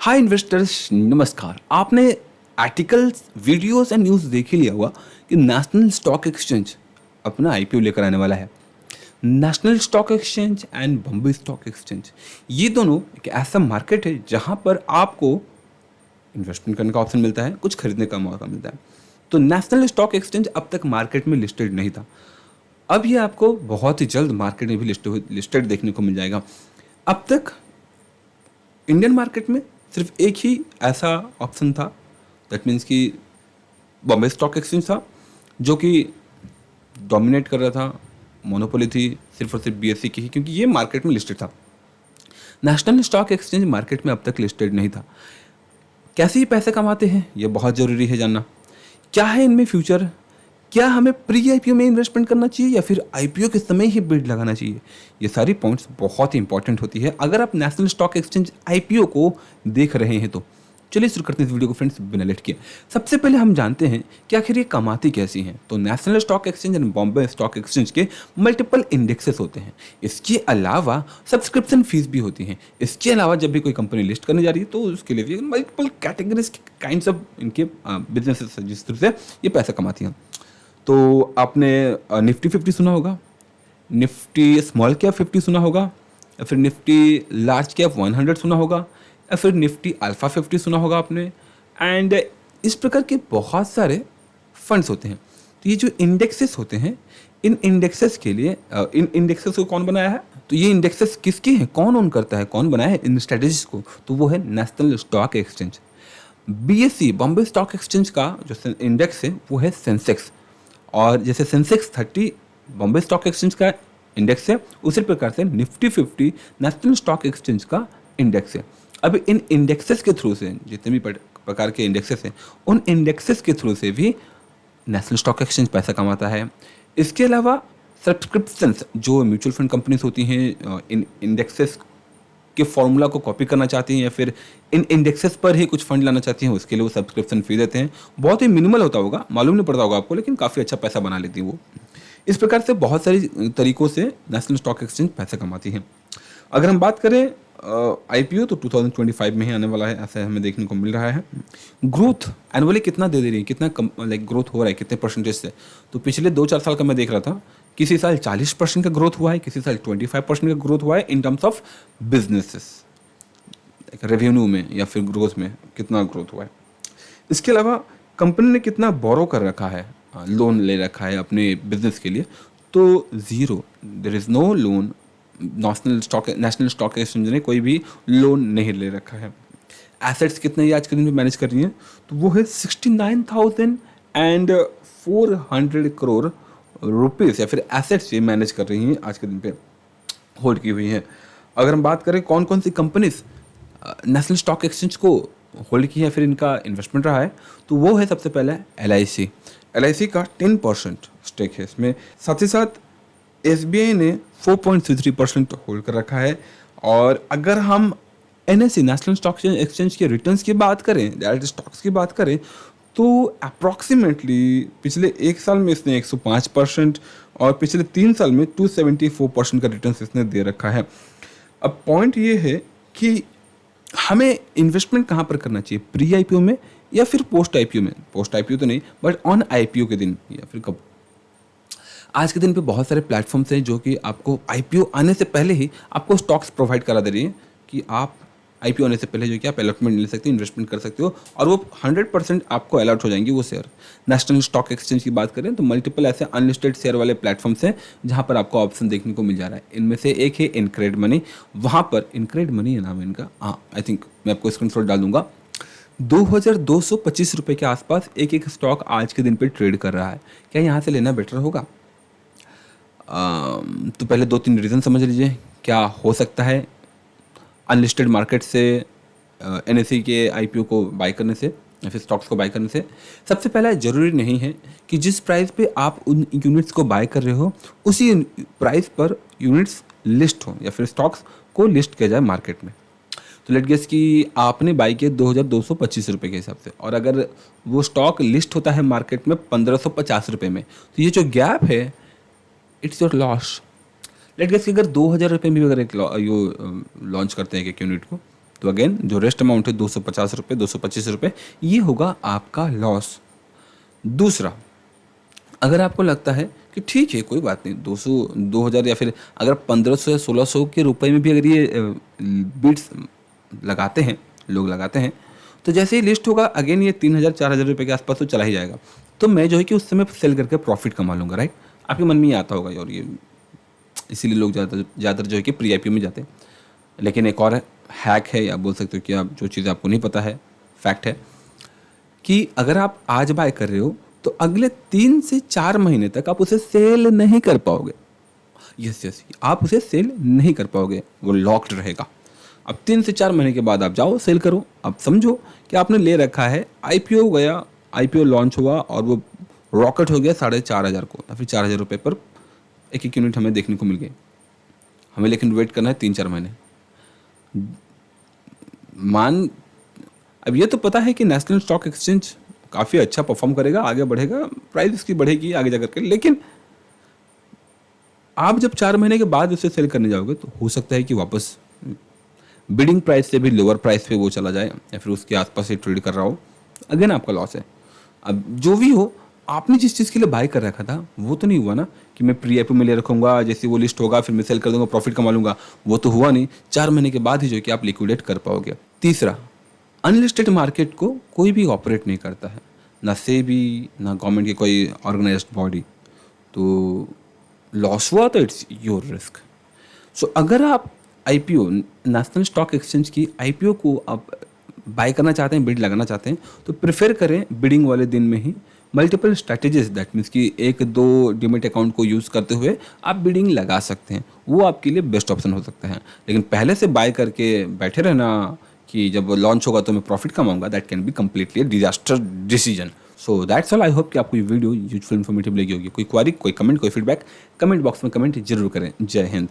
Hi investors, नमस्कार। आपने articles, videos and news देख ही लिया होगा कि नेशनल स्टॉक एक्सचेंज अपना आईपीओ लेकर आने वाला है। National stock exchange and Bombay stock exchange, ये दोनों एक ऐसा मार्केट है जहां पर आपको इन्वेस्टमेंट करने का ऑप्शन मिलता है, कुछ खरीदने का मौका मिलता है। तो नेशनल स्टॉक एक्सचेंज अब तक मार्केट में लिस्टेड नहीं था। अब ये आपको बहुत ही जल्द मार्केट में भी लिस्टेड देखने को मिल जाएगा। अब तक इंडियन मार्केट में सिर्फ एक ही ऐसा ऑप्शन था, दैट मीन्स कि बॉम्बे स्टॉक एक्सचेंज था, जो कि डोमिनेट कर रहा था, मोनोपोली थी सिर्फ और सिर्फ बीएसई की ही, क्योंकि ये मार्केट में लिस्टेड था। नेशनल स्टॉक एक्सचेंज मार्केट में अब तक लिस्टेड नहीं था। कैसे ये पैसे कमाते हैं, ये बहुत ज़रूरी है जानना। क्या है इनमें फ्यूचर? क्या हमें प्री आईपीओ में इन्वेस्टमेंट करना चाहिए या फिर आईपीओ के समय ही बिड लगाना चाहिए? ये सारी पॉइंट्स बहुत ही इंपॉर्टेंट होती है अगर आप नेशनल स्टॉक एक्सचेंज आईपीओ को देख रहे हैं तो। चलिए शुरू करते हैं इस वीडियो को फ्रेंड्स, बिना लेट किए। सबसे पहले हम जानते हैं कि आखिर ये कमाती कैसी हैं। तो national stock exchange and Bombay stock exchange के मल्टीपल इंडेक्सेस होते हैं। इसके अलावा सब्सक्रिप्शन फीस भी होती हैं। इसके अलावा जब भी कोई कंपनी लिस्ट करने जा रही है तो उसके लिए भी मल्टीपल कैटेगरीज काइंड्स ऑफ इनके बिजनेसेस जिस तरह से ये पैसा कमाती हैं। तो आपने निफ्टी 50 सुना होगा, निफ्टी स्मॉल कैप 50 सुना होगा, या फिर निफ्टी लार्ज कैप 100 सुना होगा, या फिर निफ्टी अल्फा 50 सुना होगा आपने। एंड इस प्रकार के बहुत सारे फंड्स होते हैं। तो ये जो इंडेक्सेस होते हैं, इन इंडेक्सेस के लिए इन इंडेक्सेस को कौन बनाया है? तो ये इंडेक्सेस किसके हैं, कौन ओन करता है, कौन बनाया है इन स्ट्रेटेजीज को? तो वो है national stock exchange. BSE Bombay stock exchange का जो इंडेक्स है वो है सेंसेक्स। और जैसे सेंसेक्स 30 बॉम्बे स्टॉक एक्सचेंज का इंडेक्स है, उसी प्रकार से निफ्टी 50 नेशनल स्टॉक एक्सचेंज का इंडेक्स है। अब इन इंडेक्सेस के थ्रू से जितने भी प्रकार के इंडेक्सेस हैं, उन इंडेक्सेस के थ्रू से भी नेशनल स्टॉक एक्सचेंज पैसा कमाता है। इसके अलावा सब्सक्रिप्शंस, जो म्यूचुअल फंड कंपनीज होती हैं, इन इंडेक्सेस के फॉर्मूला को कॉपी करना चाहती हैं या फिर इन इंडेक्सेस पर ही कुछ फंड लाना चाहती हैं, उसके लिए वो सब्सक्रिप्शन फी देते हैं। बहुत ही मिनिमल होता होगा, मालूम नहीं पड़ता होगा आपको, लेकिन काफ़ी अच्छा पैसा बना लेती हैं वो। इस प्रकार से बहुत सारी तरीक़ों से नेशनल स्टॉक एक्सचेंज पैसा कमाती है। अगर हम बात करें आईपीओ, तो 2025 में ही आने वाला है, ऐसा हमें देखने को मिल रहा है। ग्रोथ एनुअली कितना दे रही है, कितना ग्रोथ हो रहा है, कितने परसेंटेज से? तो पिछले 2-4 साल का मैं देख रहा था, किसी साल 40% का ग्रोथ हुआ है, किसी साल 25% का ग्रोथ हुआ है in terms of businesses, revenue में या फिर ग्रोथ में कितना ग्रोथ हुआ है। इसके अलावा कंपनी ने कितना बोरो कर रखा है, लोन ले रखा है अपने बिजनेस के लिए, तो zero, there is no loan. National stock exchange ने कोई भी लोन नहीं ले रखा है। एसेट्स कितने ये आज के दिन में मैनेज कर रही हैं, तो वो है 69,400 करोड़ रुपीज़ या फिर एसेट्स ये मैनेज कर रही हैं, आज के दिन पे होल्ड की हुई हैं। अगर हम बात करें कौन कौन सी कंपनीज नेशनल स्टॉक एक्सचेंज को होल्ड की है, फिर इनका इन्वेस्टमेंट रहा है, तो वो है सबसे पहला LIC। LIC का 10% स्टेक है इसमें। साथ ही साथ SBI ने 4.33% होल्ड कर रखा है। और अगर हम NSE नेशनल स्टॉक एक्सचेंज के रिटर्न्स की बात करें, डायरेक्ट स्टॉक्स की बात करें, तो अप्रॉक्सीमेटली पिछले 1 साल में इसने 105% और पिछले 3 साल में 274% का रिटर्न इसने दे रखा है। अब पॉइंट ये है कि हमें इन्वेस्टमेंट कहाँ पर करना चाहिए, प्री आईपीओ में या फिर पोस्ट आईपीओ में? पोस्ट आईपीओ तो नहीं, बट ऑन आईपीओ के दिन या फिर कब? आज के दिन पे बहुत सारे प्लेटफॉर्म्स हैं जो कि आपको आईपीओ आने से पहले ही आपको स्टॉक्स प्रोवाइड करा दे रही हैं कि आप आईपीओ आने से पहले जो कि आप अलॉटमेंट ले सकते हो, इन्वेस्टमेंट कर सकते हो, और वो 100% आपको अलॉट हो जाएंगी वो शेयर। नेशनल स्टॉक एक्सचेंज की बात करें तो मल्टीपल ऐसे अनलिस्टेड शेयर वाले प्लेटफॉर्म्स हैं जहाँ पर आपको ऑप्शन देखने को मिल जा रहा है। इनमें से एक है इनक्रेड मनी। वहाँ पर इनक्रेड मनी है नाम है इनका, हाँ, आई थिंक मैं आपको स्क्रीनशॉट डाल दूंगा। 2225 रुपये के आसपास एक स्टॉक आज के दिन पर ट्रेड कर रहा है। क्या यहाँ से लेना बेटर होगा? तो पहले 2-3 रीज़न समझ लीजिए क्या हो सकता है अनलिस्टेड मार्केट से NSE के आईपीओ को बाय करने से या फिर स्टॉक्स को बाय करने से। सबसे पहला, ज़रूरी नहीं है कि जिस प्राइस पे आप उन यूनिट्स को बाय कर रहे हो उसी प्राइस पर यूनिट्स लिस्ट हो या फिर स्टॉक्स को लिस्ट किया जाए मार्केट में। तो लेट गेस कि आपने बाय किया 2225 रुपये के हिसाब से, और अगर वो स्टॉक लिस्ट होता है मार्केट में 1550 रुपये में, तो ये जो गैप है it's your loss. Let guess कि अगर 2000 रुपये में भी अगर एक लॉन्च करते हैं एक यूनिट को, तो अगेन जो रेस्ट अमाउंट है 250 रुपये, 225 रुपये, ये होगा आपका लॉस। दूसरा, अगर आपको लगता है कि ठीक है कोई बात नहीं, 200 2000 या फिर अगर 1500 या 1600 के रुपए में भी अगर ये बीट्स लगाते हैं, लोग लगाते हैं, तो जैसे ही लिस्ट होगा अगेन ये 3000 4000 रुपये के आसपास तो चला ही जाएगा। तो मैं जो है कि उस समय सेल करके प्रॉफिट कमा लूँगा, राइट। आपके मन में ये आता होगा, और ये इसीलिए लोग ज़्यादातर जो है कि प्री आईपीओ में जाते हैं। लेकिन एक और हैक है, या बोल सकते हो कि आप जो चीज़ आपको नहीं पता है, फैक्ट है कि अगर आप आज बाय कर रहे हो तो अगले 3 से 4 महीने तक आप उसे सेल नहीं कर पाओगे। यस, आप उसे सेल नहीं कर पाओगे, वो लॉक्ड रहेगा। अब 3 से 4 महीने के बाद आप जाओ सेल करो। अब समझो कि आपने ले रखा है, आईपीओ गया, आईपीओ लॉन्च हुआ और वो रॉकेट हो गया 4500 को, या फिर 4000 रुपये पर एक यूनिट हमें देखने को मिल गई। हमें लेकिन वेट करना है 3-4 महीने। अब ये तो पता है कि नेशनल स्टॉक एक्सचेंज काफ़ी अच्छा परफॉर्म करेगा, आगे बढ़ेगा, प्राइस इसकी बढ़ेगी आगे जाकर के, लेकिन आप जब 4 महीने के बाद उसे सेल करने जाओगे तो हो सकता है कि वापस बिडिंग प्राइस से भी लोअर प्राइस पे वो चला जाए, या फिर उसके आसपास ही ट्रेड कर रहा हो, अगेन आपका लॉस है। अब जो भी हो, आपने जिस चीज़ के लिए बाय कर रखा था वो तो नहीं हुआ ना कि मैं प्री आईपीओ में ले रखूँगा, जैसे वो लिस्ट होगा फिर मैं सेल कर दूंगा, प्रॉफिट कमा लूँगा, वो तो हुआ नहीं। 4 महीने के बाद ही जो है कि आप लिक्विडेट कर पाओगे। तीसरा, अनलिस्टेड मार्केट को कोई भी ऑपरेट नहीं करता है, ना सेबी, ना गवर्नमेंट की कोई ऑर्गेनाइज्ड बॉडी। तो लॉस हुआ तो इट्स योर रिस्क। सो अगर आप आईपीओ, नेशनल स्टॉक एक्सचेंज की आईपीओ को आप बाय करना चाहते हैं, बिड लगाना चाहते हैं, तो प्रेफर करें बिडिंग वाले दिन में ही मल्टीपल स्ट्रैटेजीज, दैट मीन्स कि 1-2 डीमेट अकाउंट को यूज़ करते हुए आप बिडिंग लगा सकते हैं। वो आपके लिए बेस्ट ऑप्शन हो सकता है। लेकिन पहले से बाय करके बैठे रहना कि जब लॉन्च होगा तो मैं प्रॉफिट कमाऊंगा, that can be completely disaster decision. So that's all. I hope कि आपको ये वीडियो यूजफुल इन्फॉर्मेटिव लगी होगी। कोई क्वारी, कोई कमेंट, कोई फीडबैक, कमेंट बॉक्स में कमेंट जरूर करें। जय हिंद।